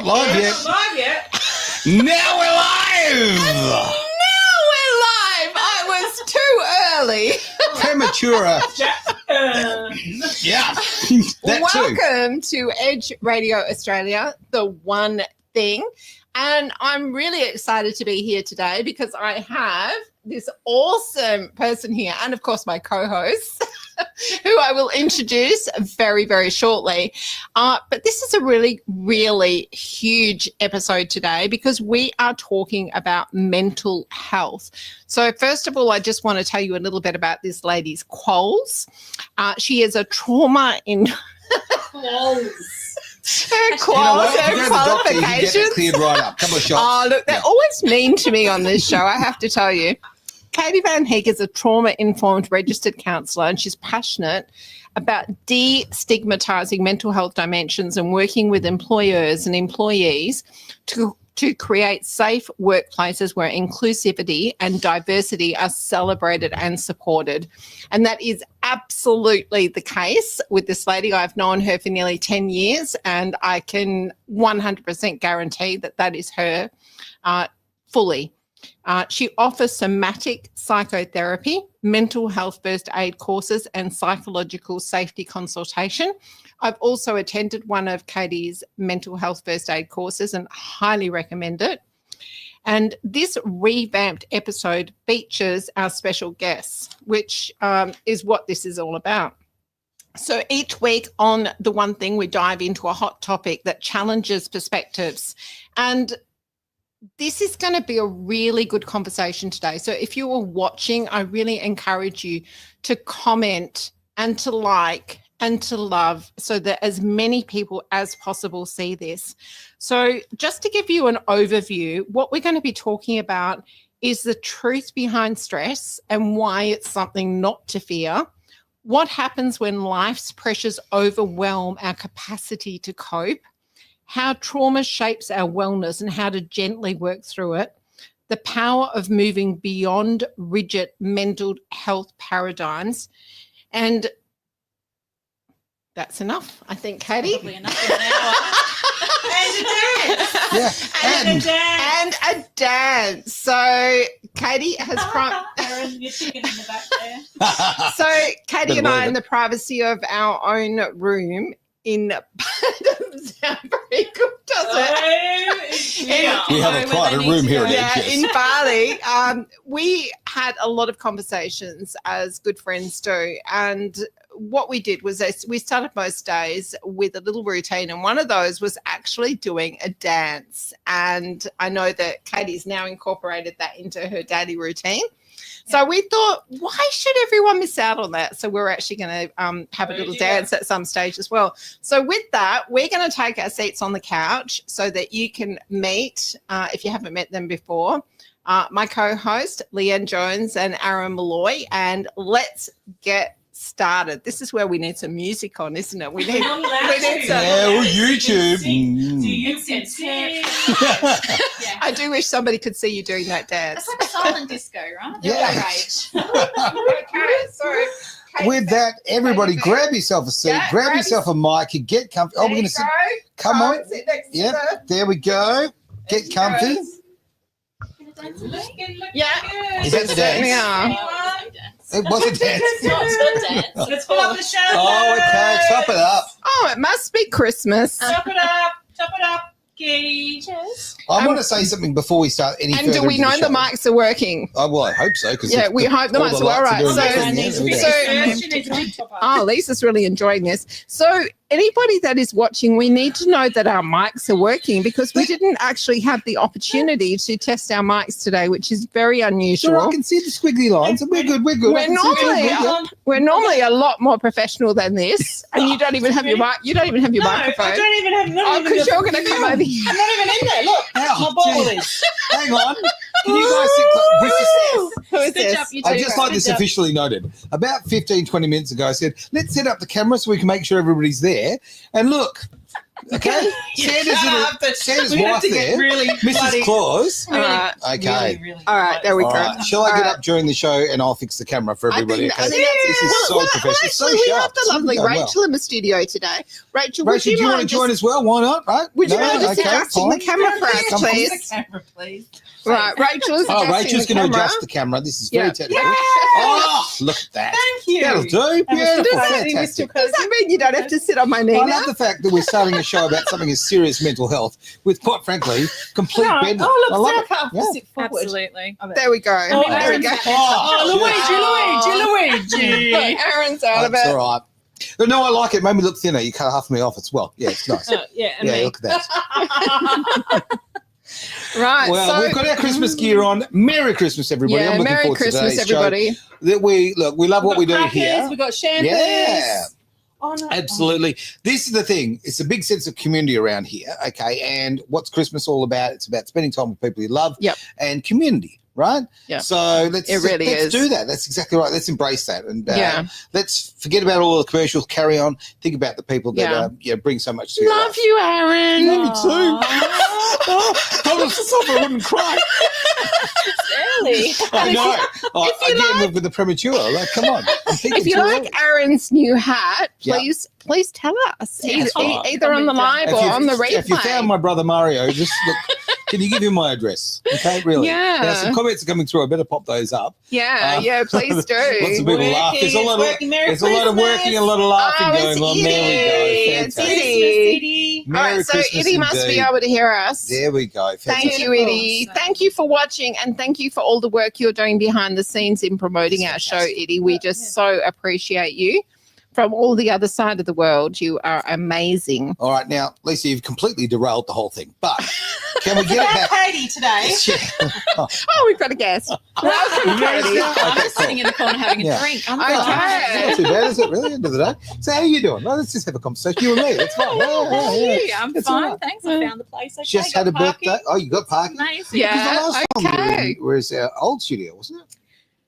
Live yet? Live yet? Now we're live! Now we're live. I was too early. Prematura. Yeah. That too. Welcome to Edge Radio Australia, the one thing. And I'm really excited to be here today because I have this awesome person here and, of course, my co-host, who I will introduce very, very shortly. But this is a really, really huge episode today because we are talking about mental health. So first of all, I just want to tell you a little bit about this lady's 𝐤𝐲. She is a trauma in... Her qualifications. You get cleared right up. Couple of shots. Oh, look, they're always mean to me on this show, I have to tell you. Katie Van Heek is a trauma-informed registered counsellor, and she's passionate about destigmatising mental health dimensions and working with employers and employees to create safe workplaces where inclusivity and diversity are celebrated and supported. And that is absolutely the case with this lady. I've known her for nearly 10 years, and I can 100% guarantee that that is her fully. She offers somatic psychotherapy, mental health first aid courses, and psychological safety consultation. I've also attended one of Katie's mental health first aid courses and highly recommend it. And this revamped episode features our special guests, which is what this is all about. So each week on The One Thing, we dive into a hot topic that challenges perspectives. And this is going to be a really good conversation today. So if you are watching, I really encourage you to comment and to like and to love so that as many people as possible see this. So just to give you an overview, what we're going to be talking about is the truth behind stress and why it's something not to fear. What happens when life's pressures overwhelm our capacity to cope? How trauma shapes our wellness and how to gently work through it, the power of moving beyond rigid mental health paradigms. And that's enough, I think, Katie. Probably enough in an hour. And a dance. So Katie has... Aaron, you're chicken in the back there. So Katie and I, in the privacy of our own room, doesn't sound very good, does it? We have a private room here. In Bali, we had a lot of conversations as good friends do, and what we did was we started most days with a little routine, and one of those was actually doing a dance. And I know that Katie's now incorporated that into her daily routine. So we thought, why should everyone miss out on that? So we're actually going to have a little dance at some stage as well. So with that, we're going to take our seats on the couch so that you can meet, if you haven't met them before, my co-host, Leanne Jones and Aaron Malloy, and let's get started. This is where we need some music on, isn't it? We need some. Yeah, or YouTube. I do wish somebody could see you doing that dance. That's like a silent disco, right? Yeah. Okay, so with that, everybody grab yourself a seat, Yeah, grab yourself a mic, and get comfy. Oh, we're going to sit. Come on. Sit next to Yep, her. there we go. Get comfy. Yeah. Is that the dance? Yeah. It was a dance. Let's pull up the show. Oh, okay. Top it up. Oh, it must be Christmas. Top it up, Katie. Cheers. I want to say something before we start any further. And do we into know the show. mics are working? Oh, well, I hope so. Yeah, we hope the mics are all right. So, Lisa's really enjoying this. So anybody that is watching, we need to know that our mics are working because we didn't actually have the opportunity to test our mics today, which is very unusual. Sure, I can see the squiggly lines, and we're good. We're normally a lot more professional than this, and you don't even have your mic. You don't even have your microphone. I don't even have. Oh, because you're going to come over here. I'm not even in there. Look, my ball is. Hang on. Can you guys sit? Who is this? I just like this officially noted. About 15, 20 minutes ago, I said, let's set up the camera so we can make sure everybody's there. And look, Okay, Santa's wife there, Really Mrs. Claus. All right. Okay. All right, there we All go. right. Shall I get up during the show and I'll fix the camera for everybody? I Okay? think This is so professional. So actually, we sharp. have the It's really lovely going well. Rachel in the studio today. Rachel, would Rachel, do you want to join as well? Why not? Right? Would you No? mind just Okay, adjusting fine. the camera for us, Come on. please? Camera, please. Right, Rachel is Oh, adjusting Rachel's the going to camera. adjust the camera. This is very Yeah. technical. Yay! Oh, look at that. Thank you. That'll do. And we're Beautiful. still cozy, we're still Fantastic. Does that mean you don't have to sit on my knee I now? love the fact that we're starting a show about something as serious mental health with, quite frankly, complete bend. I Oh, love look, it. Sarah can't Yeah. sit forward. Absolutely. There we go. Oh, there we go. Luigi. Look, Aaron's out of That's it. all right. But no, I like it. It made me look thinner. You cut half of me off as well. Yeah, it's nice. Yeah, and Yeah, me. look at that. Right. Well, so, we've got our Christmas gear on. Merry Christmas, everybody. yeah, I'm looking Merry forward to Christmas, today's show. everybody. That we love what we do Crackers, here. We've got shampoos. Yeah. Oh, no. Absolutely. This is the thing. It's a big sense of community around here. Okay. And what's Christmas all about? It's about spending time with people you love Yep. and community, right? Yeah. So let's is. do that. That's exactly right. Let's embrace that. And Yeah. let's forget about all the commercials, carry on. Think about the people that bring so much to your Love life. you, Aaron. Love you too. I was just I wouldn't cry. Really? I know. Oh, again, with the premature. Like, come on. I'm thinking If you too like early. Aaron's new hat, Yeah. please tell us. Yeah, Either on the live If or you- on the replay. If you found my brother Mario, just look. Can you give him my address? Okay, really. Yeah. Now, some comments are coming through. I better pop those up. yeah, please do. Lots of people laugh. There's a lot of working and a lot of laughing Oh, going it's on. There we go. Edie. It's Fantastic. Edie. Merry All right, so Christmas Edie must be indeed. able to hear us. There we go. Thank Fantastic. you, Edie. Awesome. Thank you for watching, and thank you for all the work you're doing behind the scenes in promoting our show, Edie. We just so appreciate you. From all the other side of the world, you are amazing. All right, now, Lisa, you've completely derailed the whole thing, but can we get it About back? Katie today. Oh, we've got a guest. Welcome, Katie. I'm Okay, just sitting in the corner having a Yeah. drink. I'm Okay. fine. Not too bad, is it? Really? End of the day. So, how are you doing? Well, let's just have a conversation. You and me. That's fine. Yeah, I'm It's all fine. right. Thanks. I found the place. Okay, Just got had a parking. birthday. Oh, you got parking? Amazing. Yeah. Because the last time okay. we was our old studio, wasn't it?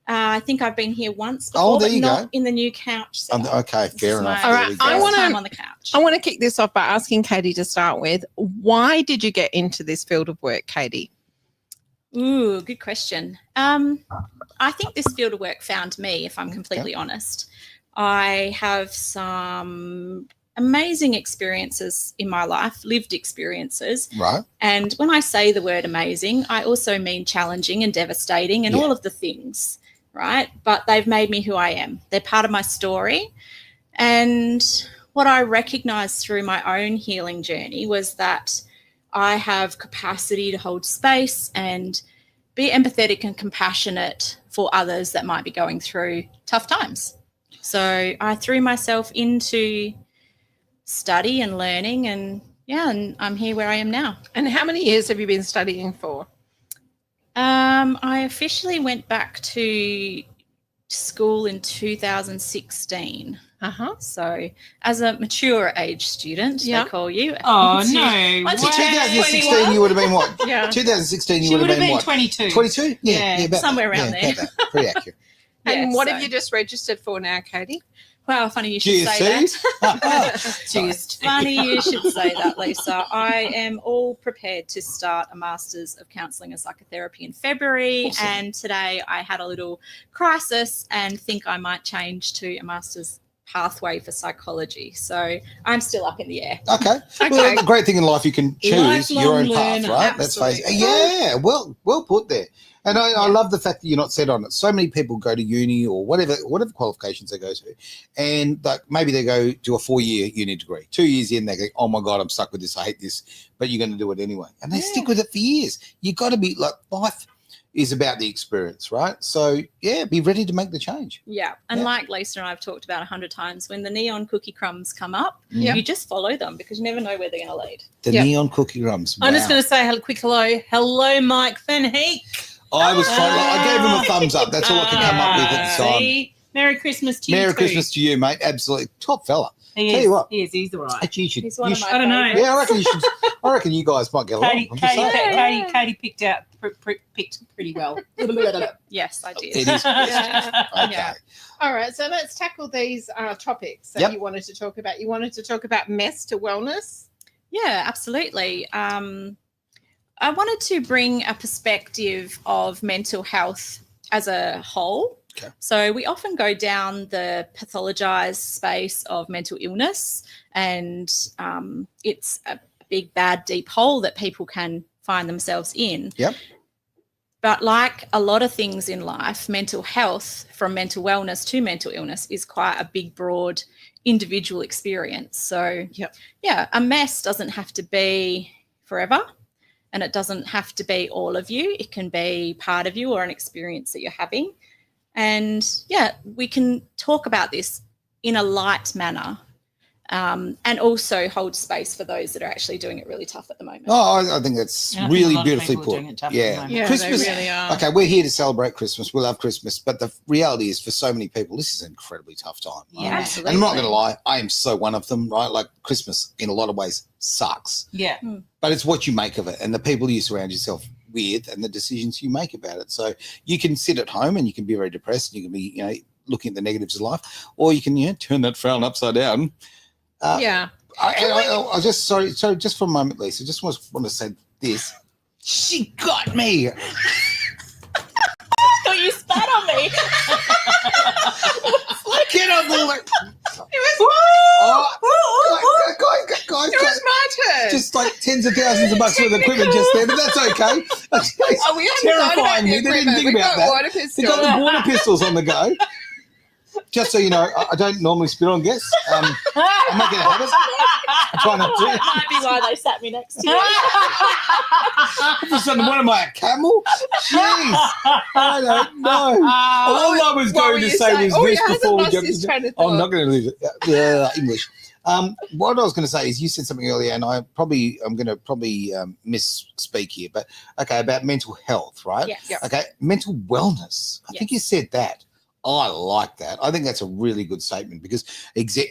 I think I've been here once before, Oh, there but you not go. in the new couch. setup. Okay, This fair is enough. my All There right, we go. I first wanna- time on the couch. I want to kick this off by asking Katie to start with. Why did you get into this field of work, Katie? Ooh, good question. I think this field of work found me, if I'm completely honest. I have some amazing experiences in my life, lived experiences. Right. And when I say the word amazing, I also mean challenging and devastating and Yeah. all of the things, right? But they've made me who I am. They're part of my story. And what I recognized through my own healing journey was that I have capacity to hold space and be empathetic and compassionate for others that might be going through tough times. So I threw myself into study and learning, and I'm here where I am now. And how many years have you been studying for? I officially went back to school in 2016. Uh-huh. So as a mature age student, Yeah. they call you. Oh, Once you- no. once So you Wow. turn 2016, 21, you would have been what? Yeah. 2016, you She would have been what? 22. 22? Yeah, about somewhere that. around Yeah, there. about that. Pretty accurate. And Yeah, what so- have you just registered for now, Katie? Wow, funny you should say GSC? that. Just Funny you should say that, Lisa. I am all prepared to start a Masters of Counselling and Psychotherapy in February. Awesome. And today I had a little crisis and think I might change to a Masters pathway for psychology. So I'm still up in the air. Okay. Okay. Well, the great thing in life, you can choose your own Lifelong path, learner. right? Let's face it. Absolutely. Yeah, well put there. And I love the fact that you're not set on it. So many people go to uni or whatever qualifications they go to, and like maybe they go do a 4-year uni degree. 2 years in, they go, "Oh my God, I'm stuck with this. I hate this," but you're going to do it anyway, and they stick with it for years. You got to be like, life is about the experience, right? So yeah, be ready to make the change. Yeah. And Yeah. like Lisa and I have talked about 100 times, when the neon cookie crumbs come up, Yeah. you just follow them because you never know where they're going to lead. The Yep. neon cookie crumbs. I'm just Wow. going to say a quick hello. Hello, Mike Van Heek. I was trying. I gave him a thumbs up. That's all I could come up with at the time. See? Merry Christmas to you Merry too. Christmas to you, mate. Absolutely top fella. He Tell is. you what. He is. He's all right. Actually, you should. He's one you of my I don't know. favourites. Yeah, I reckon you should. I reckon you guys might get along. Katie, I'm just saying. Katie picked out picked pretty well. Yes, I did. It is. Yeah. Okay. Yeah. All right, so let's tackle these topics that Yep. you wanted to talk about. You wanted to talk about mess to wellness. Yeah, absolutely. I wanted to bring a perspective of mental health as a whole. Okay. So we often go down the pathologized space of mental illness, and it's a big, bad, deep hole that people can find themselves in. Yep. But like a lot of things in life, mental health, from mental wellness to mental illness, is quite a big, broad individual experience. So, yeah, a mess doesn't have to be forever, and it doesn't have to be all of you. It can be part of you or an experience that you're having. And, yeah, we can talk about this in a light manner, and also hold space for those that are actually doing it really tough at the moment. Oh, I think that's Yeah, I think a really lot of beautifully people are put. doing it tough at the Yeah. moment. Yeah, Christmas. they really are. Okay, we're here to celebrate Christmas. We love Christmas, but the reality is, for so many people, this is an incredibly tough time. Right? Yeah. Absolutely. And I'm not going to lie, I am so one of them, right? Like, Christmas, in a lot of ways, sucks. Yeah. But it's what you make of it, and the people you surround yourself with, and the decisions you make about it. So you can sit at home and you can be very depressed, and you can be, looking at the negatives of life, or you can, turn that frown upside down. Yeah. I just sorry, just for a moment, Lisa. Just want to say this. She got me. thought you spat on me. Get on the. It was Guys, it was my turn. just like tens of thousands of bucks worth of equipment just there, but that's okay. That's We haven't terrifying thought about me. the They didn't equipment. think We've about got that. water They pistols. got the water pistols on the go. Just so you know, I don't normally spit on guests. I'm not going to have it. I try not to. That might be why they sat me next to you. All of a sudden, what am I, a camel? Jeez, I don't know. All I was What going were to you say saying? was Oh, he this hasn't before we lost jump his into. train of I'm thought. not going to lose it. English. What I was going to say is, you said something earlier, and I'm going to misspeak here, but okay, about mental health, right? Yes. Yeah. Okay, mental wellness. I think you said that. I like that. I think that's a really good statement, because,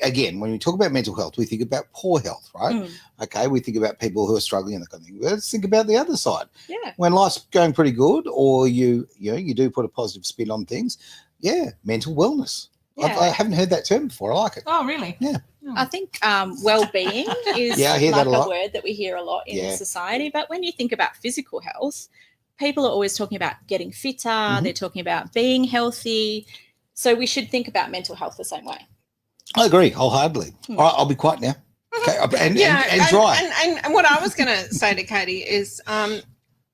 again, when we talk about mental health, we think about poor health, right? Mm. Okay, we think about people who are struggling and that kind of thing. Let's think about the other side. Yeah. When life's going pretty good, or you do put a positive spin on things, mental wellness. Yeah. I haven't heard that term before. I like it. Oh, really? Yeah. I think well-being is Yeah, I hear like that a lot. word that we hear a lot in Yeah. society. But when you think about physical health, people are always talking about getting fitter. Mm-hmm. They're talking about being healthy. So we should think about mental health the same way. I agree wholeheartedly. All right, I'll be quiet now. Okay, and dry. And what I was going to say to Katie is, and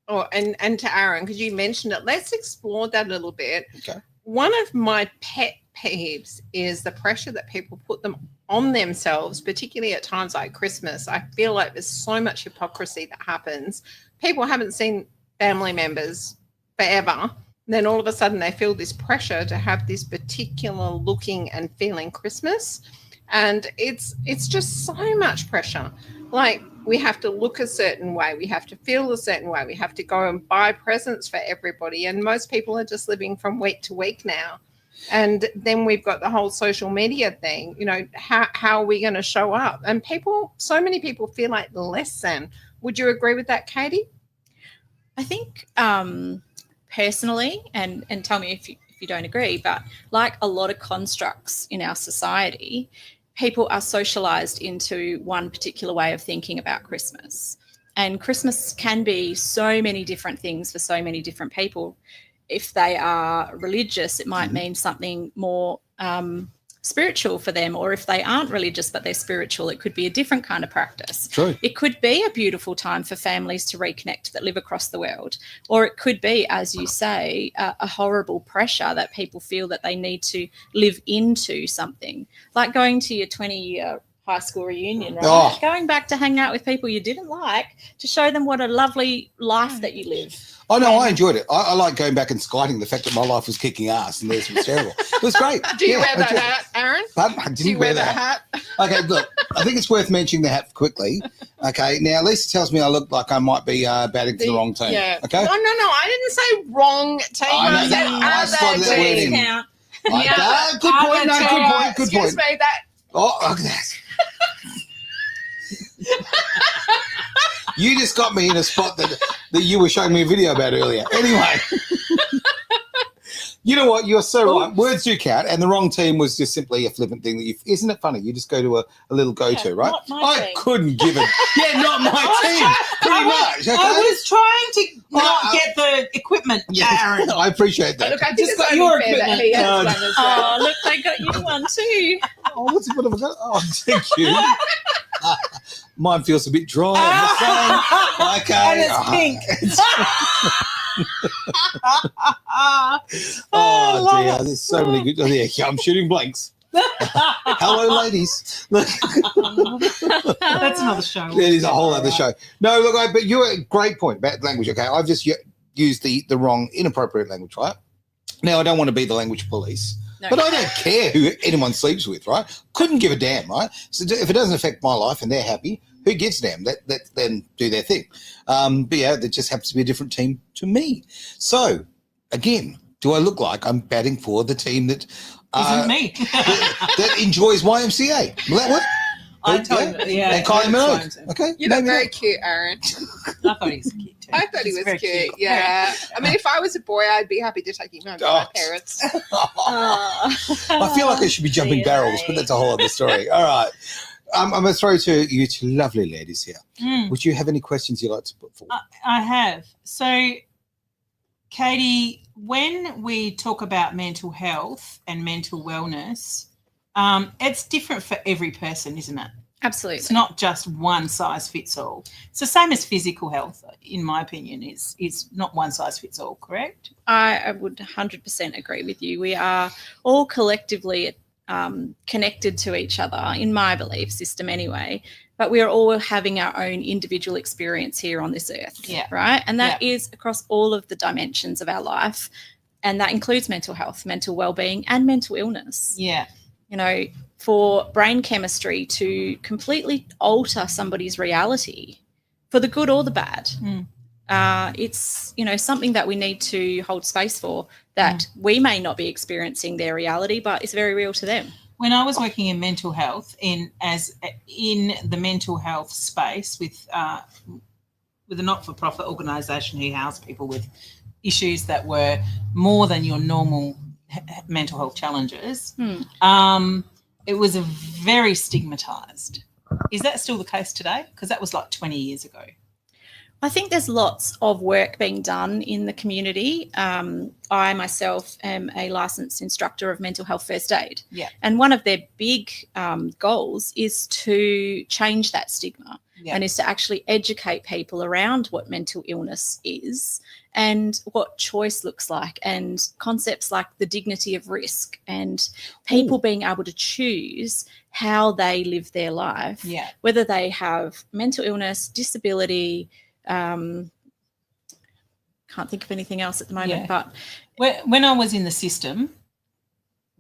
to Aaron, because you mentioned it, let's explore that a little bit. Okay. One of my pet peeves is the pressure that people put them on themselves, particularly at times like Christmas. I feel like there's so much hypocrisy that happens. People haven't seen family members forever. Then all of a sudden they feel this pressure to have this particular looking and feeling Christmas. And it's just so much pressure. Like, we have to look a certain way. We have to feel a certain way. We have to go and buy presents for everybody. And most people are just living from week to week now. And then we've got the whole social media thing. How are we going to show up? And so many people feel like less than. Would you agree with that, Katie? I think personally, and tell me if you don't agree, but like a lot of constructs in our society, people are socialized into one particular way of thinking about Christmas. And Christmas can be so many different things for so many different people. If they are religious, it might mean something more spiritual for them. Or if they aren't religious but they're spiritual, it could be a different kind of practice. True. It could be a beautiful time for families to reconnect that live across the world. Or it could be, as you say, a horrible pressure that people feel that they need to live into something. Like going to your 20-year high school reunion, right? Oh. Going back to hang out with people you didn't like, to show them what a lovely life that you live. Oh, no, I enjoyed it. I like going back and citing the fact that my life was kicking ass and theirs was terrible. It was great. Do you wear I that enjoyed it. hat, Aaron? Pardon? I didn't Do you wear that hat? Okay, look, I think it's worth mentioning the hat quickly. Okay, now Lisa tells me I look like I might be batting for the wrong team. Yeah. Okay? No, I didn't say wrong team. I know I that. said I spotted that word in. Count. Good point. No, good point. Good Excuse point. me, that. Oh, okay. You just got me in a spot that you were showing me a video about earlier. Anyway, You know what? You're so right. Words do count, and the wrong team was just simply a flippant thing that you. Isn't it funny? You just go to a little go-to, right? not my I team. couldn't give it. Yeah, not my team. Pretty much. Okay? I was trying to not get the equipment, Aaron. I appreciate that. Look, I think Just it's got only your fair that equipment. he has one as well. Oh, look, they got you one too. Oh, what have I got? Oh, thank you. Mine feels a bit dry. on the phone. Okay. And it's pink. Oh, dear. There's so many good. Oh, yeah, I'm shooting blanks. Hello, ladies. Look, That's another show. it is a whole other show. No, look, but you're a great point about language. Okay, I've just used the wrong, inappropriate language, right? Now, I don't want to be the language police. No. But I don't care who anyone sleeps with, right? Couldn't give a damn, right? So if it doesn't affect my life and they're happy, who gives a damn? Let them do their thing. But yeah, there just happens to be a different team to me. So again, do I look like I'm batting for the team that Isn't me. that enjoys YMCA? Will that work? I told you. Yeah. And Kylie Minogue. Okay. You look maybe very not. cute, Aaron. I thought he was cute too. I thought he He's was very cute. Yeah. I mean, if I was a boy, I'd be happy to take him home to my Oh. parents. I feel like I should be jumping barrels, but that's a whole other story. All right. I'm going to throw to you two lovely ladies here. Would you have any questions you'd like to put forward? I have. So, Katie, when we talk about mental health and mental wellness, it's different for every person, isn't it? Absolutely. It's not just one size fits all. It's the same as physical health, in my opinion, is not one size fits all, correct? I would 100% agree with you. We are all collectively connected to each other, in my belief system anyway, but we are all having our own individual experience here on this earth, right? And that is across all of the dimensions of our life, and that includes mental health, mental well-being, and mental illness. Yeah. You know, for brain chemistry to completely alter somebody's reality for the good or the bad. It's, you know, something that we need to hold space for, that we may not be experiencing their reality, but it's very real to them. When I was working in mental health, in the mental health space with a not-for-profit organisation who housed people with issues that were more than your normal mental health challenges, it was very stigmatised. Is that still the case today? Because that was like 20 years ago. I think there's lots of work being done in the community. I myself am a licensed instructor of mental health first aid. Yeah. And one of their big goals is to change that stigma and is to actually educate people around what mental illness is and what choice looks like, and concepts like the dignity of risk and people being able to choose how they live their life, whether they have mental illness, disability, can't think of anything else at the moment. But when I was in the system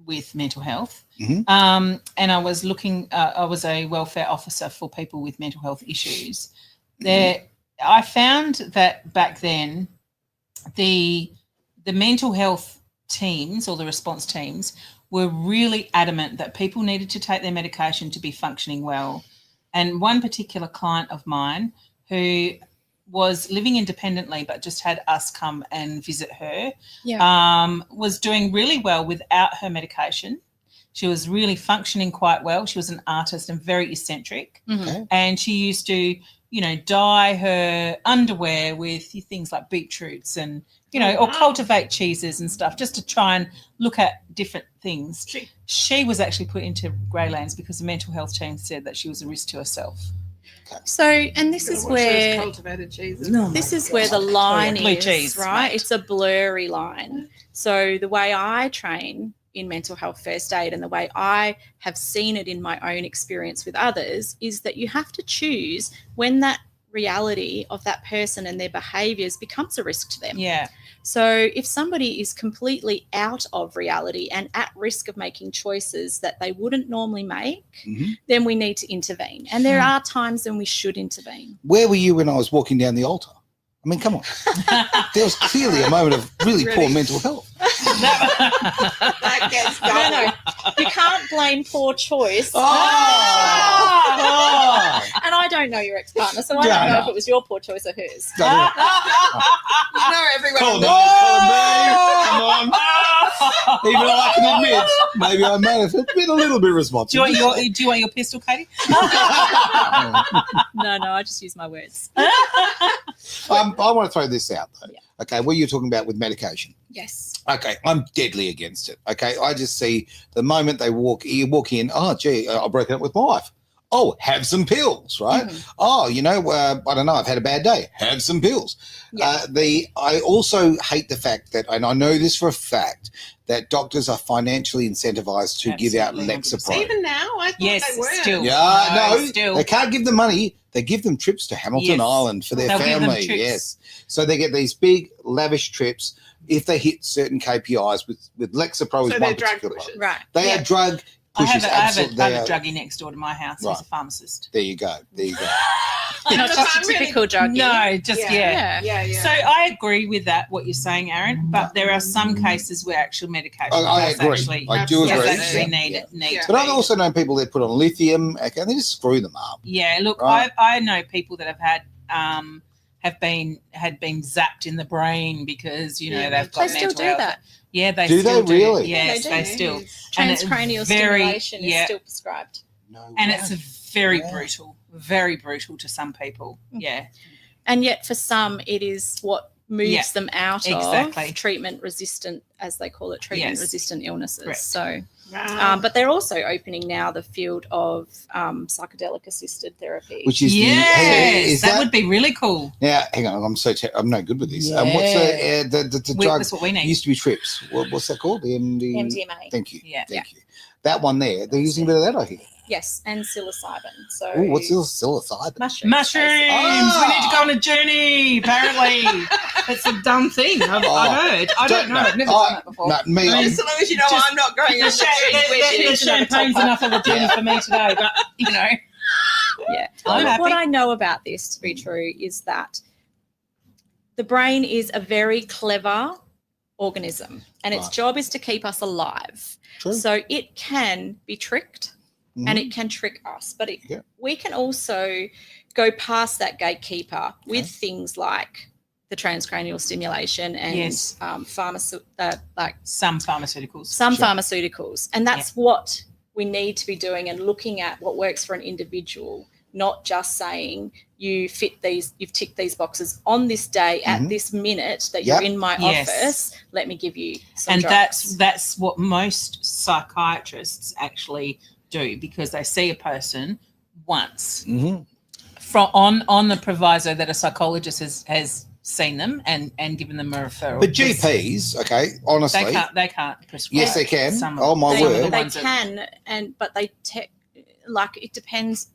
with mental health, and I was I was a welfare officer for people with mental health issues. I found that back then the mental health teams, or the response teams, were really adamant that people needed to take their medication to be functioning well. And one particular client of mine who was living independently but just had us come and visit her, was doing really well without her medication. She was really functioning quite well. She was an artist and very eccentric. And she used to, you know, dye her underwear with things like beetroots and, you know, or cultivate cheeses and stuff, just to try and look at different things. She was actually put into Greylands because the mental health team said that she was a risk to herself. so, and this is where Cultivated cheeses. this is where the line Blue is, cheese, right? mate. It's a blurry line. So the way I train in mental health first aid and the way I have seen it in my own experience with others is that you have to choose when that reality of that person and their behaviours becomes a risk to them. Yeah. So if somebody is completely out of reality and at risk of making choices that they wouldn't normally make, then we need to intervene. And there are times when we should intervene. Where were you when I was walking down the altar? I mean, come on. There was clearly a moment of really poor mental health. That gets No, you can't blame poor choice. Oh! And I don't know your ex-partner, so I don't know if it was your poor choice or hers. You know everyone. Come on. Even though I can admit, maybe I may have been a little bit Do responsible. you want your pistol, Katie? No, I just use my words. I want to throw this out, though. Yeah. Okay, what you're talking about with medication. Yes. Okay, I'm deadly against it. Okay, I just see the moment you walk in, oh, gee, I broke up with my wife. Oh, have some pills, right? Oh, I don't know, I've had a bad day. Have some pills. Yeah. I also hate the fact that, and I know this for a fact, that doctors are financially incentivized to give out Absolutely, Lexapro. Even now, I thought Yes, they were. still. Yeah, no, still. they can't give them money. They give them trips to Hamilton Yes. Island for their They'll give them family. trips. Yes. So they get these big, lavish trips if they hit certain KPIs with Lexapro So is they're one drug particular pushers. one. Right. They Yeah. are drug I pushers. have a Absolutely. druggie next door to my house. Right. He's a pharmacist. There you go. There you go. Not just a I'm really- typical druggie. No, just yeah. Yeah. So I agree with that, what you're saying, Aaron, but there are some cases where actual medication I does agree. actually, I do does agree. actually Yeah. need Yeah. to But I've be. also known people that put on lithium, okay, and they just screw them up. Yeah, look, Right. I know people that have had had been zapped in the brain because Yeah, they've got They still mental do health. that. Yeah, they Do still they really? Yes, Yeah, they they do. still. And it's Transcranial very- stimulation is yeah. still prescribed. No And way. it's very Yeah. very brutal to some people. Yeah, And yet for some, it is what moves Yeah, them out exactly. of treatment resistant, as they call it, treatment Yes. resistant illnesses. Correct. So, Wow. but they're also opening now the field of psychedelic assisted therapy. Which is yes, is that would be really cool. now? Hang on, I'm no good with this. What's the drug? That's what we need. Used to be trips. What's that called? The MDMA. Thank you. Yeah. Thank you. That one there. They're using a bit of that, I think. Yes, and psilocybin. So Oh, what's psilocybin? mushrooms? Mushrooms. Oh. We need to go on a journey. Apparently, it's a dumb thing. I've heard. I don't know. I've never done that before. No, me. I mean, As long as you know Just- I'm not going The, on the champagne's enough of a journey for me today, but Yeah. I'm happy. What I know about this to be true is that the brain is a very clever organism and its Right. job is to keep us alive. True. So it can be tricked Mhm. and it can trick us, but Yeah. we can also go past that gatekeeper with things like the transcranial stimulation and Yes. like some pharmaceuticals. some Sure. pharmaceuticals. And that's what we need to be doing and looking at what works for an individual, not just saying you've ticked these boxes on this day at Mhm. this minute that Yep. you're in my Yes. office. Let me give you some And drugs. that's what most psychiatrists actually do, because they see a person once Mhm. on the proviso that a psychologist has seen them and given them a referral. But GPs, okay, honestly, they can't prescribe. yes, they can. Some of Oh my some of the word! ones They that- can, but it depends.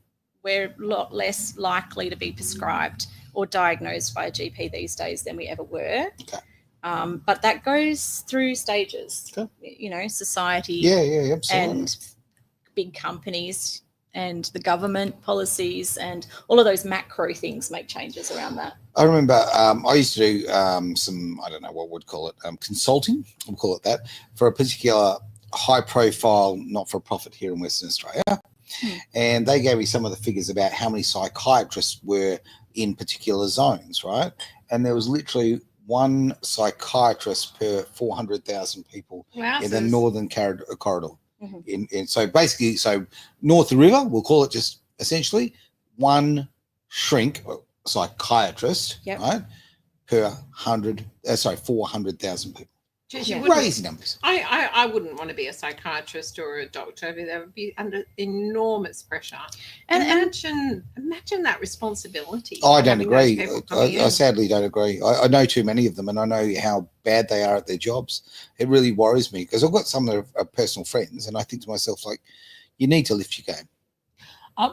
We're a lot less likely to be prescribed or diagnosed by a GP these days than we ever were. Okay. But that goes through stages. Okay. Society Yeah, absolutely. and big companies and the government policies and all of those macro things make changes around that. I remember I used to do some, I don't know what we'd call it, consulting, we'll call it that, for a particular high-profile not-for-profit here in Western Australia. And they gave me some of the figures about how many psychiatrists were in particular zones, right? And there was literally one psychiatrist per 400,000 people Wow. in the northern corridor. Mhm. So basically, north of the river, we'll call it just essentially one shrink psychiatrist, Yep. right, per 400,000 people. Geez, you Yeah. wouldn't- Crazy numbers. I wouldn't want to be a psychiatrist or a doctor. They would be under enormous pressure. And Imagine that responsibility. I don't having those agree. people coming I in. sadly don't agree. I know too many of them, and I know how bad they are at their jobs. It really worries me because I've got some that are personal friends, and I think to myself, like, you need to lift your game.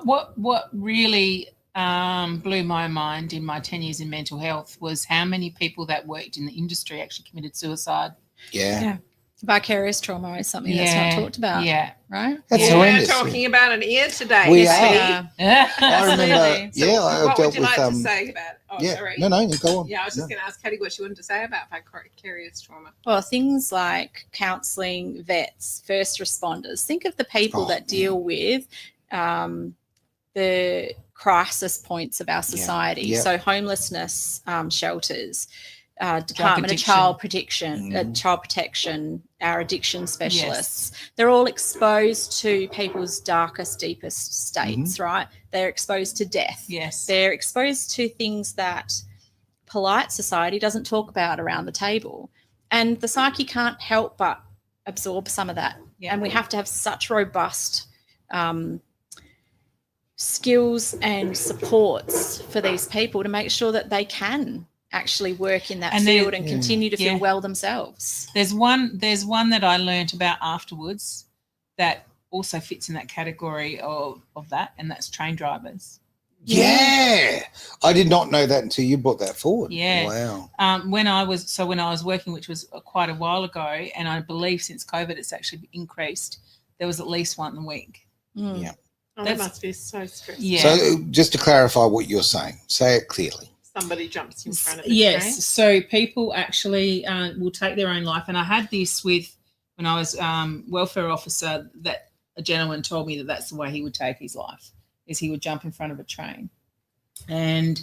What really blew my mind in my 10 years in mental health was how many people that worked in the industry actually committed suicide. Yeah. vicarious trauma is something that's not talked about, Yeah. right? That's Yeah. horrendous. We're talking about it here today. We Yes, are. I remember, Absolutely. So I what dealt would you with like to say about? Oh, yeah. sorry. No, you go on. Yeah, I was just No. going to ask Katie what she wanted to say about vicarious trauma. Well, things like counselling, vets, first responders. Think of the people Oh, that deal with the crisis points of our society. yeah. So homelessness shelters, Department of addiction. Child Protection, our addiction specialists. They're all exposed to people's darkest, deepest states, right? They're exposed to death. Yes. They're exposed to things that polite society doesn't talk about around the table. And the psyche can't help but absorb some of that. Yeah. And we have to have such robust skills and supports for these people to make sure that they can actually work in that field and continue to feel well themselves. There's one that I learnt about afterwards that also fits in that category of that, and that's train drivers. Yeah. I did not know that until you brought that forward. Yeah. Wow. When I was working, which was quite a while ago, and I believe since COVID it's actually increased, there was at least one a week. Yeah. Oh, that must be so stressful. Yeah. So just to clarify what you're saying, say it clearly. Somebody jumps in front of the Yes. train. So people actually will take their own life. And I had this with when I was welfare officer, that a gentleman told me that that's the way he would take his life, is he would jump in front of a train. And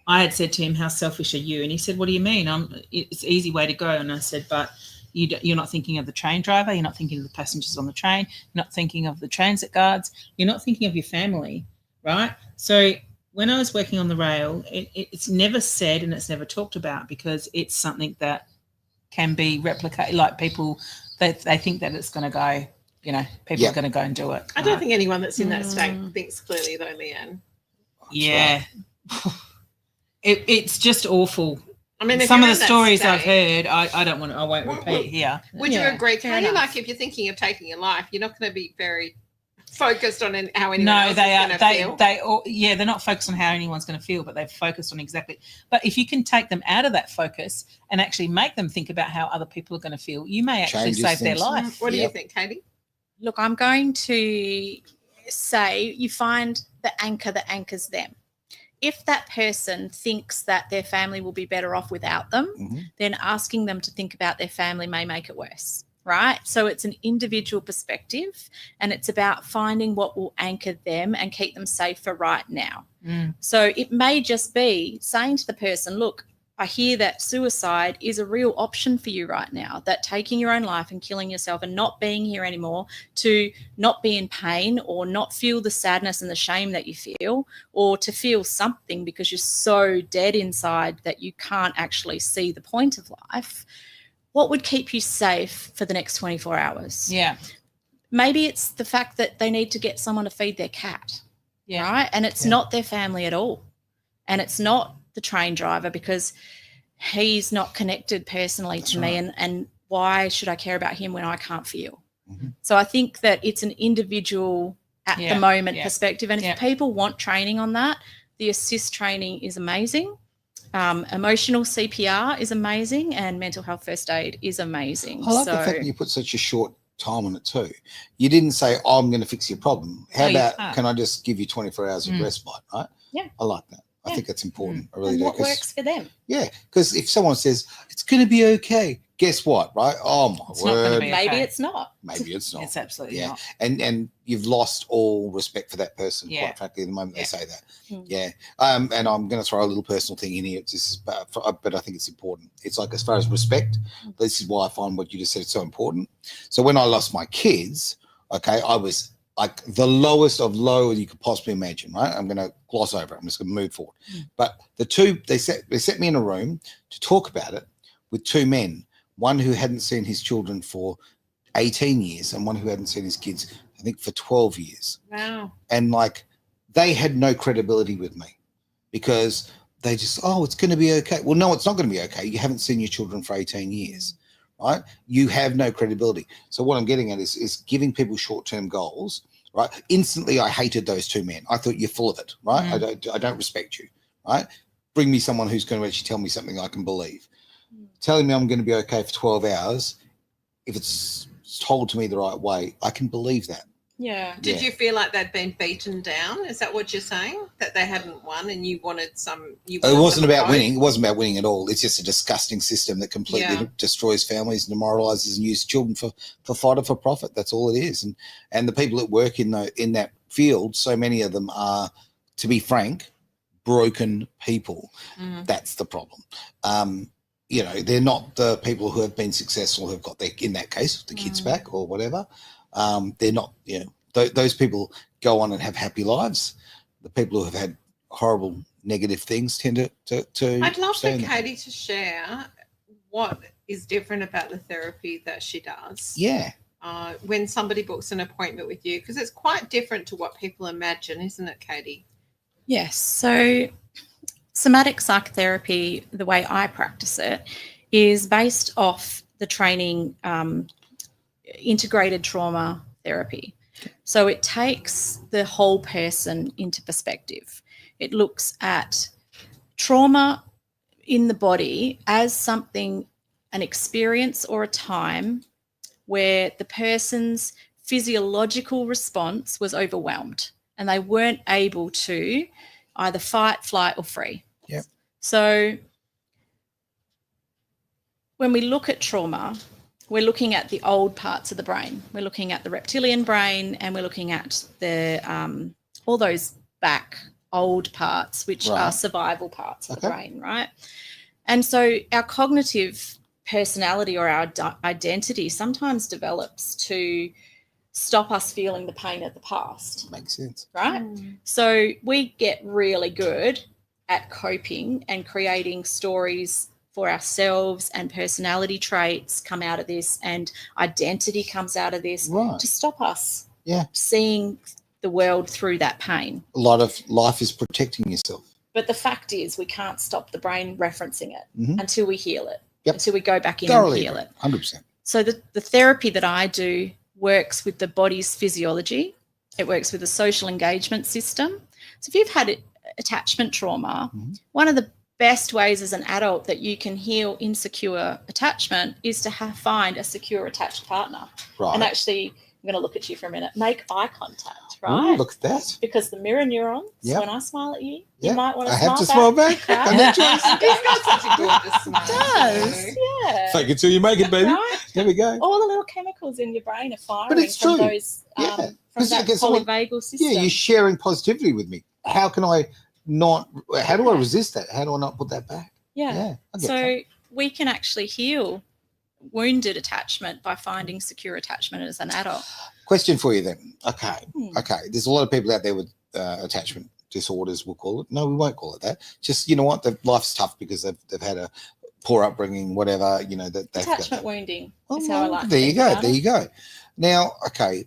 I had said to him, how selfish are you? And he said, what do you mean? It's an easy way to go. And I said, but you're not thinking of the train driver. You're not thinking of the passengers on the train. You're not thinking of the transit guards. You're not thinking of your family, right? So when I was working on the rail, it's never said and it's never talked about because it's something that can be replicated. Like people, they think that it's going to go, people are going to go and do it. I don't think anyone that's in that state thinks clearly, though, Leanne. Yeah. Right. It's just awful. I mean, some of the stories I've heard, I won't repeat here. Would you agree, Katie? Like, if you're thinking of taking your life, you're not going to be very focused on how anyone else is going to feel. They're not focused on how anyone's going to feel, but they're focused on exactly. But if you can take them out of that focus and actually make them think about how other people are going to feel, you may actually save their life. What do you think, Katie? Look, I'm going to say you find the anchor that anchors them. If that person thinks that their family will be better off without them, then asking them to think about their family may make it worse. Right? So it's an individual perspective and it's about finding what will anchor them and keep them safe for right now. So it may just be saying to the person, look, I hear that suicide is a real option for you right now, that taking your own life and killing yourself and not being here anymore to not be in pain or not feel the sadness and the shame that you feel, or to feel something because you're so dead inside that you can't actually see the point of life. What would keep you safe for the next 24 hours? Yeah. Maybe it's the fact that they need to get someone to feed their cat, right? And it's not their family at all. And it's not the train driver because he's not connected personally to me. And why should I care about him when I can't feel? So I think that it's an individual at the moment perspective. And if people want training on that, the assist training is amazing. Emotional CPR is amazing and mental health first aid is amazing. I like the fact that you put such a short time on it too. You didn't say, oh, I'm going to fix your problem. How about, can I just give you 24 hours of respite, right? Yeah. I like that. I think that's important. I really and do. What works for them? Yeah, because if someone says, it's going to be okay, guess what, right? Oh, my word. Maybe it's not. Maybe it's not. It's absolutely not. And you've lost all respect for that person, quite frankly, the moment they say that. And I'm going to throw a little personal thing in here, but I think it's important. It's like, as far as respect, this is why I find what you just said is so important. So when I lost my kids, okay, I was like the lowest of low you could possibly imagine, right? I'm going to gloss over it. I'm just going to move forward. But the two, they set me in a room to talk about it with two men, one who hadn't seen his children for 18 years and one who hadn't seen his kids, I think, for 12 years. Wow. And like, they had no credibility with me because they just, oh, it's going to be okay. Well, no, it's not going to be okay. You haven't seen your children for 18 years. Right? You have no credibility. So what I'm getting at is giving people short-term goals, right? Instantly, I hated those two men. I thought, you're full of it, right? I don't respect you, right? Bring me someone who's going to actually tell me something I can believe. Telling me I'm going to be okay for 12 hours, if it's told to me the right way, I can believe that. Yeah. Did you feel like they'd been beaten down? Is that what you're saying? That they hadn't won and you wanted some... It wasn't about winning. It wasn't about winning at all. It's just a disgusting system that completely destroys families, demoralizes and uses children for fodder for profit. That's all it is. And the people that work in that field, so many of them are, to be frank, broken people. That's the problem. you know, they're not the people who have been successful, who've got their, in that case, the kids back or whatever. They're not, you know, those people go on and have happy lives. The people who have had horrible negative things tend to I'd love for stay in that. Katie to share what is different about the therapy that she does. Yeah. When somebody books an appointment with you, because it's quite different to what people imagine, isn't it, Katie? Yes. So somatic psychotherapy, the way I practice it, is based off the training integrated trauma therapy. So it takes the whole person into perspective. It looks at trauma in the body as something, an experience or a time where the person's physiological response was overwhelmed and they weren't able to either fight, flight, or free. Yep. So when we look at trauma, we're looking at the old parts of the brain. We're looking at the reptilian brain, and we're looking at the all those back old parts, which are survival parts of the brain, right? And so our cognitive personality or our identity sometimes develops to stop us feeling the pain of the past. Makes sense. Right? So we get really good at coping and creating stories for ourselves, and personality traits come out of this, and identity comes out of this to stop us seeing the world through that pain. A lot of life is protecting yourself. But the fact is, we can't stop the brain referencing it until we heal it, until we go back in Thoroughly and heal it. 100%. So the therapy that I do works with the body's physiology. It works with the social engagement system. So if you've had attachment trauma, one of the best ways as an adult that you can heal insecure attachment is to find a secure attached partner. Right. And actually, I'm going to look at you for a minute. Make eye contact, right? Ooh, look at that. Because the mirror neurons, when I smile at you, you might want to I smile have to smile back. Right? I need to. He's got such a gorgeous smile. It does, yeah. Fake it till you make it, baby. Right? There we go. All the little chemicals in your brain are firing But it's from true. those Yeah. from that polyvagal system. Yeah, you're sharing positivity with me. How can I not? How do I resist that? How do I not put that back? Yeah. I get So that. we can actually heal wounded attachment by finding secure attachment as an adult. Question for you then. Okay. Okay. There's a lot of people out there with attachment disorders, we'll call it. No, we won't call it that. Just, you know what? Life's tough because they've had a poor upbringing, whatever, you know. That Attachment wounding Oh, is how I like to there you think go. about There it. you go. Now, okay.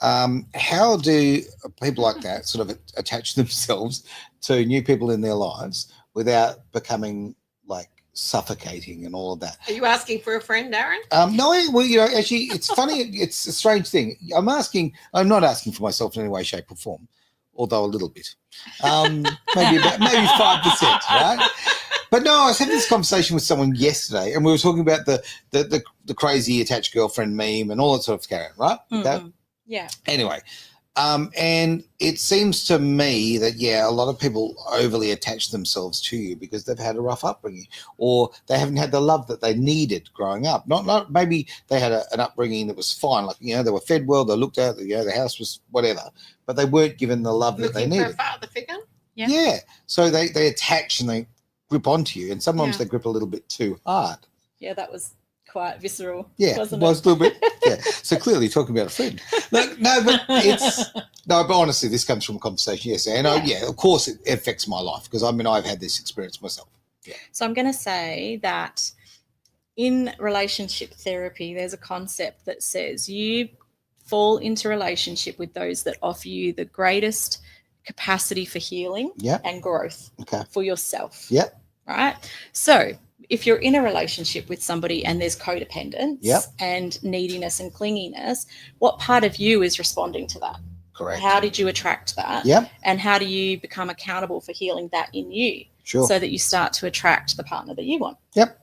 How do people like that sort of attach themselves to new people in their lives without becoming like suffocating and all of that? Are you asking for a friend, Darren? No, well, you know, actually, it's funny. It's a strange thing. I'm not asking for myself in any way, shape, or form, although a little bit. Maybe 5%, right? But no, I was having this conversation with someone yesterday, and we were talking about the crazy attached girlfriend meme and all that sort of carry on, right? Okay? Yeah. Anyway, and it seems to me that, a lot of people overly attach themselves to you because they've had a rough upbringing, or they haven't had the love that they needed growing up. Not maybe they had an upbringing that was fine, like, you know, they were fed well, they looked at, you know, the house was whatever, but they weren't given the love that they Looking for a needed. father figure? Yeah. So they attach and they grip onto you, and sometimes they grip a little bit too hard. Yeah, that was quite visceral. Yeah, wasn't it was a little bit. Yeah. So clearly talking about a friend. Look, but honestly, this comes from a conversation yesterday. And of course it affects my life because I've had this experience myself. Yeah. So I'm going to say that in relationship therapy, there's a concept that says you fall into relationship with those that offer you the greatest capacity for healing and growth for yourself. Yeah. Right? So if you're in a relationship with somebody and there's codependence and neediness and clinginess, what part of you is responding to that? Correct. How did you attract that? Yep. And how do you become accountable for healing that in you? Sure. So that you start to attract the partner that you want. Yep.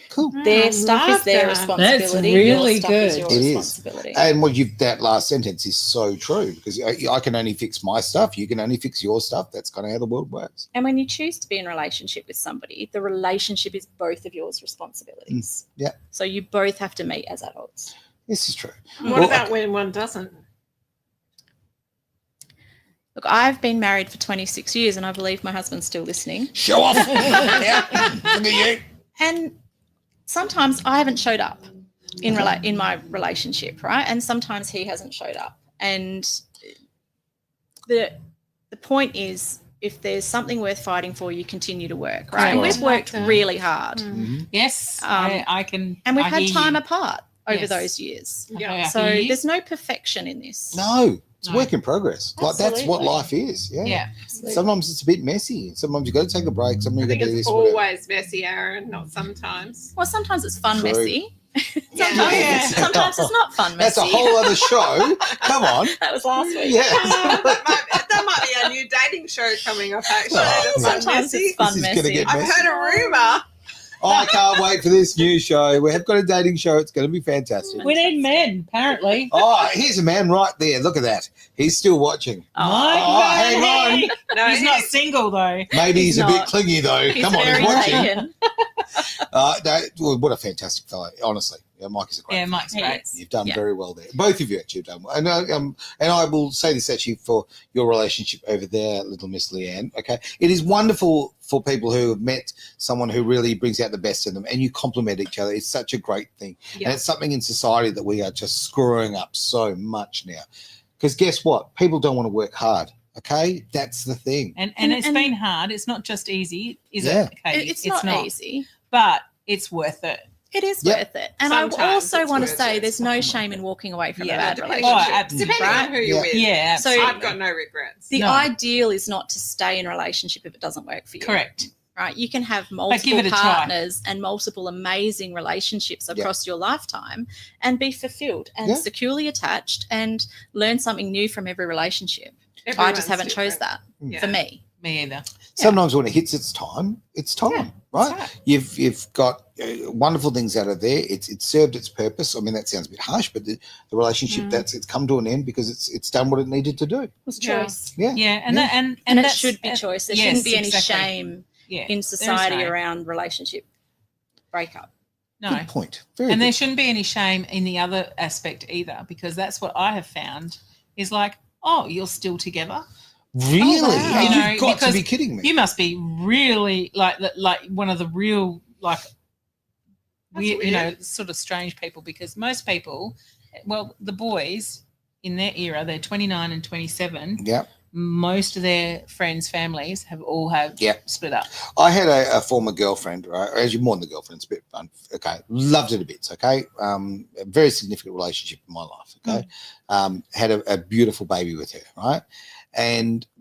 Cool. Their stuff is their responsibility. That's really your stuff good. is your It is. responsibility. And that last sentence is so true because I can only fix my stuff. You can only fix your stuff. That's kind of how the world works. And when you choose to be in a relationship with somebody, the relationship is both of yours responsibilities. Yeah. So you both have to meet as adults. This is true. What about when one doesn't? Look, I've been married for 26 years and I believe my husband's still listening. Show off. Yeah. Look at you. And sometimes I haven't showed up in my relationship, right? And sometimes he hasn't showed up. And the point is, if there's something worth fighting for, you continue to work, right? And we've worked really hard. Yes, I can. And we've I had hear time you. apart over Yes. those years. I So hear you. there's no perfection in this. No, it's No. work in progress. Like that's what Absolutely. life is. Yeah. Yeah. Sometimes it's a bit messy. Sometimes you got to take a break. Sometimes I you got think to do it's this. Whatever. always messy, Aaron, not sometimes. Well, sometimes it's fun True. messy. Yeah. Sometimes it's not fun messy. That's a whole other show. Come on. That was last week. Yeah. That might be a new dating show coming up, actually. Oh, That's yeah. fun Sometimes messy. it's fun This is gonna messy. get I've heard a rumour. Oh, I can't wait for this new show. We have got a dating show. It's going to be fantastic. We need men, apparently. Oh, here's a man right there. Look at that. He's still watching. Oh, hang on. No, He's not single though. Maybe he's a bit not. clingy though. He's Come on, very he's watching. taken. No, well, what a fantastic fellow. Honestly, yeah, Mike is a great. Yeah, Mike's He great. is. You've done Yeah. very well there. Both of you actually have done well. And I will say this actually for your relationship over there, little Miss Leanne. Okay, it is wonderful for people who have met someone who really brings out the best in them, and you compliment each other. It's such a great thing, Yeah. and it's something in society that we are just screwing up so much now. Because guess what? People don't want to work hard. Okay, that's the thing. And And- it's and- been hard. It's not just easy, is Yeah. it? Katie? It's not easy. but it's worth it. It is Yep. worth it. And I Sometimes also it's want to worth say it. there's no shame in walking away from Yeah, a bad depending- relationship. Oh, absolutely. Depending on who you're Yeah. with. Yeah, So- absolutely. I've got no regrets. The No. ideal is not to stay in a relationship if it doesn't work for you. Correct. Right? You can have give multiple it a try. partners and multiple amazing relationships across your lifetime and be fulfilled and Yeah. securely attached and learn something new from every relationship. I Everyone's just haven't chose different. that Yeah. for me. Me either. Sometimes when it hits its time, Yeah, right? that's right. You've got wonderful things out of there. It's served its purpose. I mean, that sounds a bit harsh, but the relationship it's come to an end because it's done what it needed to do. It was Yeah. choice. Yeah, and Yeah. That, and And it that's- should be choice. There yes, shouldn't be any exactly. shame Yeah, in society no. around relationship breakup. No. Good point. Very And there good. shouldn't be any shame in the other aspect either, because that's what I have found is like, oh, you're still together. Really? wow. Yeah, You know, you've got to because be kidding me. You must be really like one of the real like That's you know, weird. sort of strange people, because most people, well, the boys in their era, they're 29 and 27. Yeah. Most of their friends' families have split up. I had a former girlfriend, right? Actually, more than a girlfriend. It's a bit fun. Okay. Loved it a bit. Okay. A very significant relationship in my life. Okay. Had a beautiful baby with her, right?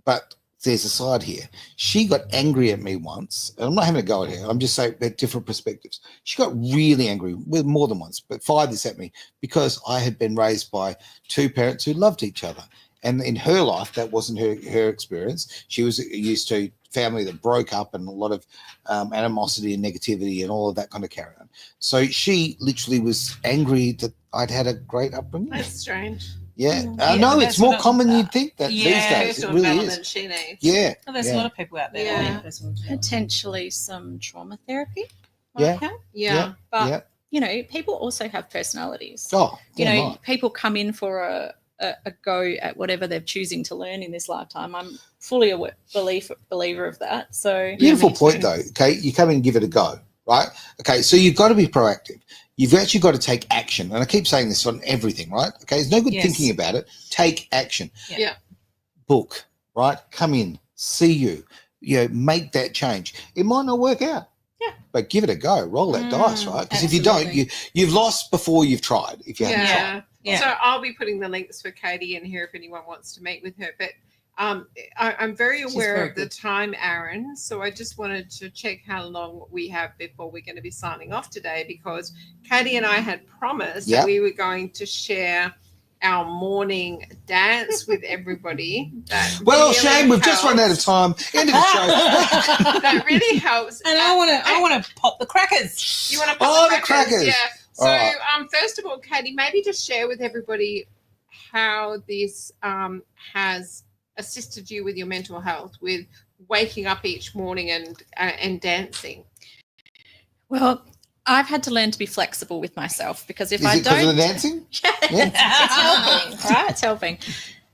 But there's a side here. She got angry at me once, and I'm not having a go at her. I'm just saying at different perspectives. She got really angry with more than once, but fired this at me because I had been raised by two parents who loved each other. And in her life, that wasn't her experience. She was used to family that broke up and a lot of animosity and negativity and all of that kind of carry on. So she literally was angry that I'd had a great upbringing. That's strange. Yeah. Yeah, No, that's it's more what common you'd think that Yeah. these days. It Personal really development is. she needs. Yeah. Well, there's yeah. a lot of people out there that Yeah. need personal development. Potentially some trauma therapy. Yeah. might help. Yeah. But Yeah. you know, people also have personalities. Oh, You yeah, know, right. people come in for a go at whatever they're choosing to learn in this lifetime. I'm fully a believer of that. So Beautiful me point, too. though. Okay, you come in and give it a go, right? Okay, so you've got to be proactive. You've actually got to take action, and I keep saying this on everything, right? Okay, it's no good Yes. thinking about it. Take action. Yeah. Book, right? Come in, see you. You know, make that change. It might not work out. Yeah. But give it a go. Roll that dice, right? Because if you don't, absolutely. you've lost before you've tried. If you haven't tried. Yeah. Yeah. So I'll be putting the links for Katie in here if anyone wants to meet with her. But I'm very aware very of the good. time, Aaron. So I just wanted to check how long we have before we're going to be signing off today, because Katie and I had promised Yeah. that we were going to share our morning dance with everybody. That Well, really shame, we've just run out of helps. time. End of the show. That really helps. And I want to pop the crackers. You want to Oh, pop the crackers. Yeah. So, All right. first of all, Katie, maybe just share with everybody how this has assisted you with your mental health, with waking up each morning and dancing. well, I've had to learn to be flexible with myself, because if Is I it because don't, of the dancing? it's helping, right? It's helping.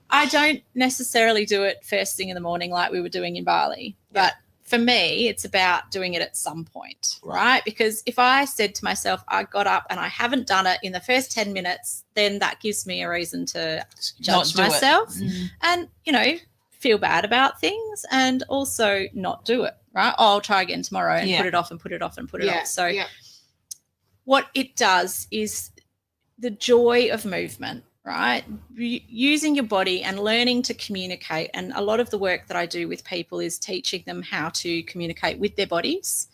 I don't necessarily do it first thing in the morning like we were doing in Bali, but for me, it's about doing it at some point, right? Because if I said to myself, I got up and I haven't done it in the first 10 minutes, then that gives me a reason to judge myself and, you know, feel bad about things and also not do it, right? Oh, I'll try again tomorrow and put it off and put it off and put it off. So what it does is the joy of movement, right? Using your body and learning to communicate. And a lot of the work that I do with people is teaching them how to communicate with their bodies.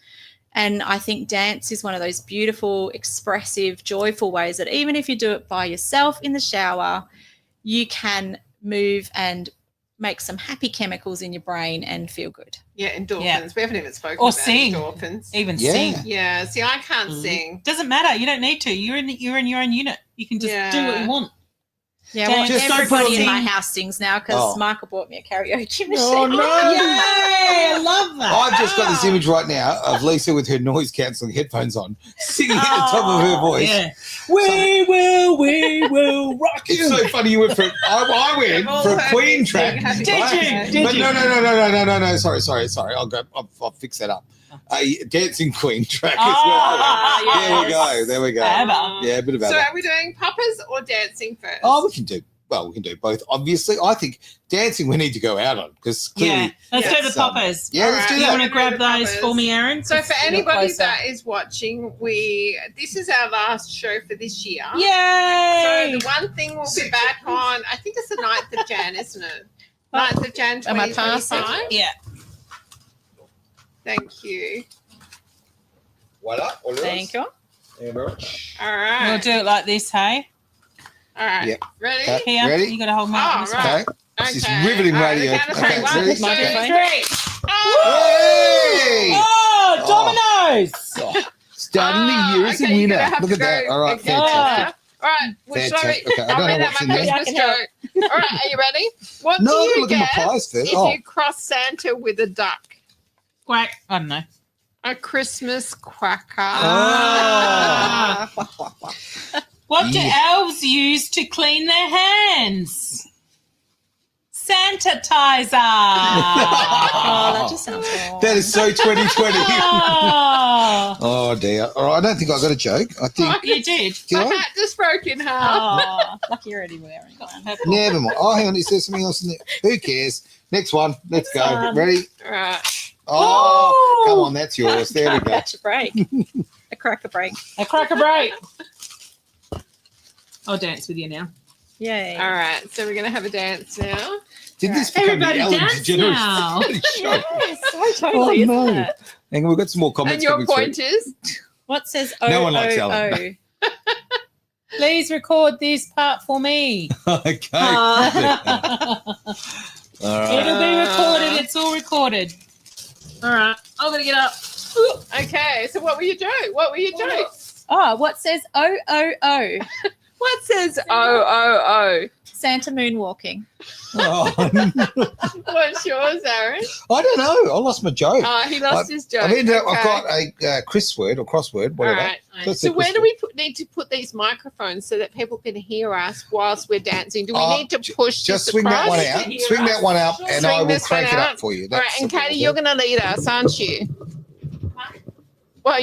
And I think dance is one of those beautiful, expressive, joyful ways that even if you do it by yourself in the shower, you can move and make some happy chemicals in your brain and feel good. Yeah, endorphins. Yeah. We haven't even spoken or about sing. endorphins. Even sing. Yeah. See, I can't sing. Doesn't matter. You don't need to. You're in your own unit. You can just do what you want. Yeah, well, just everybody in my house sings now because Michael bought me a karaoke machine. Oh, no. Yay, I love that. I've just got this image right now of Lisa with her noise-cancelling headphones on, singing at the top of her voice. Yeah. We will rock you. It's so funny you went for I went for a Queen track. Did you? No. Sorry. I'll fix that up. A dancing Queen track as well. Yes. There we go. Yeah, a bit of So that. are we doing poppers or dancing first? Oh, we can do both. Obviously, I think dancing we need to go out on because clearly. Let's do the poppers. Yeah, let's do You that. want to grab those for me, Aaron? So for anybody that is watching, this is our last show for this year. Yay! So the one thing we'll be back on, I think it's the 9th of Jan, isn't it? 9th of Jan, 2025. Yeah. Thank you. Voila. Thank you. All right. We'll do it like this, hey? All right. Yep. Ready? Okay. Here, Ready? you got to hold me up. Right. Okay. This is riveting radio. We're gonna Okay, say ready? 1, 2, 3. Hey! Oh, dominoes! Starting the year as a okay, you're winner. gonna have Look to at that. go All right, again. fantastic. All right. Well, Fantastic. Okay, I don't know what's in there. Christmas joke. All right, are you ready? What No, do I'm you looking at my get pies first. if you cross Santa with a duck? Quack. I don't know. A Christmas quacker. Ah. What do elves use to clean their hands? Sanitizer. Oh, that just sounds wrong. That is so 2020. Oh, Oh, dear. All right, I don't think I got a joke. I think. you did. Did My I? hat just broke in half. Oh, lucky you're already wearing one. Never mind. Oh, hang on. Is there something else in there? Who cares? Next one. Let's go. one. Ready? All right. Oh, come on. That's yours. There we go. Catch a break. A cracker break. A cracker break. I'll dance with you now. Yay. All right. So we're going to have a dance now. Did this become Everybody the Ellen dance DeGeneres now. show? So totally, Oh, no. isn't it? Hang on, we've got some more And comments your coming through. pointers? What says No one likes Ellen. Please record this part for me. Okay. It'll All right. be recorded. It's all recorded. All right. I'm going to get up. Okay. So what were you doing? What were you doing? Oh, what says O? What says O? Santa moonwalking. Oh, What's yours, Aaron? I don't know. I lost my joke. He lost his joke. I've ended up, I've Okay. got a crossword, All whatever. right. Let's So do where do crossword. we need to put these microphones so that people can hear us whilst we're dancing? Do we Oh, need to push Just this swing that across one to out. hear Swing us? that one out, and Swing I will this one crank it out. up for you. All right, That's and what Katie, we'll you're do. going to lead us, aren't you? Well,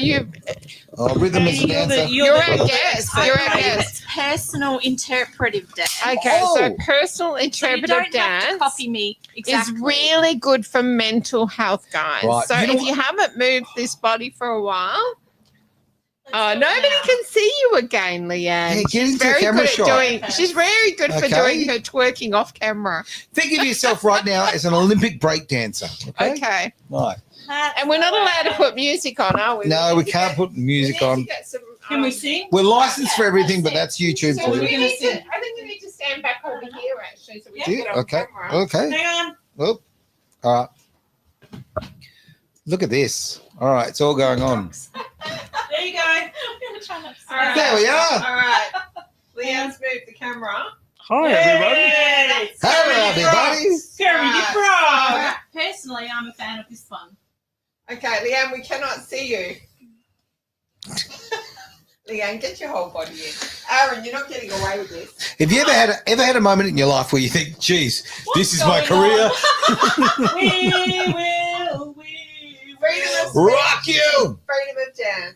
Rhythm is a dancer. you're our guest. You're our guest. It's personal interpretive dance. Okay, so Oh. personal So you interpretive don't have to dance copy me. Exactly. is really good for mental health, guys. Right. So You know if what? you haven't moved this body for a while, nobody can see you again, Leanne. Yeah, get She's into the very camera good at shot. doing. She's very good for Okay. doing her twerking off camera. Think of yourself right now as an Olympic break dancer. Okay. Right. And we're not allowed to put music on, are we? No, we can't put music on. Can we sing? We're licensed for everything, but that's YouTube So for we you. need to, I think we need to stand back over here, actually, so we can Yeah, get on okay. camera. Okay. Hang on. Well, all right. Look at this. All right, it's all going on. There you go. All right. There we are. All right. Leanne's moved the camera. Hi, Yay. Hello, everybody. Scary Right. frog. Personally, I'm a fan of this one. Okay, Leanne, we cannot see you. Leanne, get your whole body in. Aaron, you're not getting away with this. Have you ever had a moment in your life where you think, geez, this is my career? We will Rock you! Freedom of dance.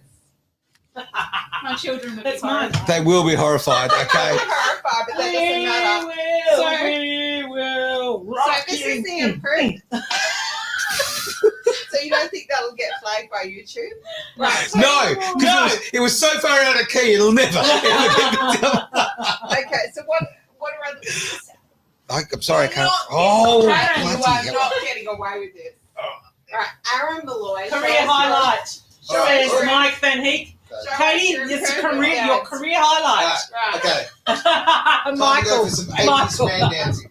My children would That's be mine. horrified. They will be horrified, I'm okay? horrified, but that doesn't matter. We will So rock this you. is the imprint. So you don't think that'll get flagged by YouTube? Right. No, because it was so far out of key, it'll never. Okay, so what are other things? I'm sorry, I can't. You Oh, are bloody hell. not getting away with this. Right, Aaron Malloy. Career highlight. Says Alright. Mike Van Heek. Katie, it's your career highlight. Right. Okay. Time to go Michael. for some 80s Michael. man dancing.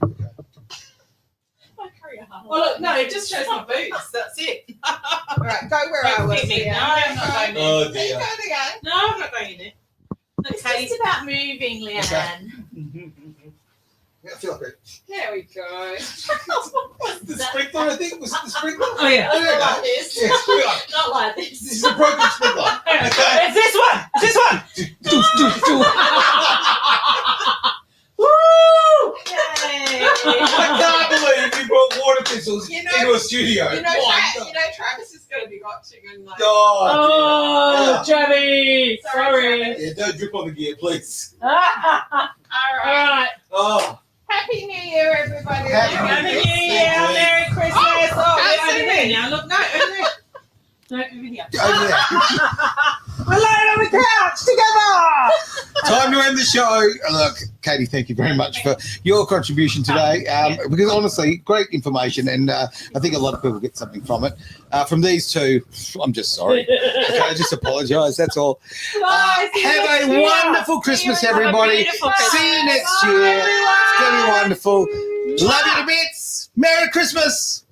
My career highlight. Well, look, no, it just shows my boobs. That's it. Right, go where I Don't was. pick me. Yeah. No, I'm not going there. Oh, There you dear. go again. No, I'm not going in there. Look, It's Katie. just about moving, Leanne. I feel like There we go. the sprinkler, I think. Was it the sprinkler? Oh, yeah. There you Not go. like this. Yeah, sprinkler. Not like this. This is a broken sprinkler. Okay. It's this one. It's this one. Woo! Yay. I can't believe you brought water pistols You know- into a studio. You know, My God. Travis is going to be watching and like. Oh, Oh, Jabby. Sorry. dear. Yeah, don't drip on the gear, please. All All right. right. Oh, Happy New Year, everybody. Happy Happy New Year. Merry Christmas. Oh, Oh, that's over it. there now. Look, no, over there. No, over here. over there. We're laying on the couch together. Time to end the show. Look, Katie, thank you very much for your contribution today. Because honestly, great information, and I think a lot of people get something from it. From these two, I'm just sorry. Okay, I just apologise. That's all. Bye. See you Have next a year. wonderful Christmas, Have a everybody. beautiful See you Christmas. next Bye, year. everyone. It's going to be wonderful. Love you to bits. Merry Christmas.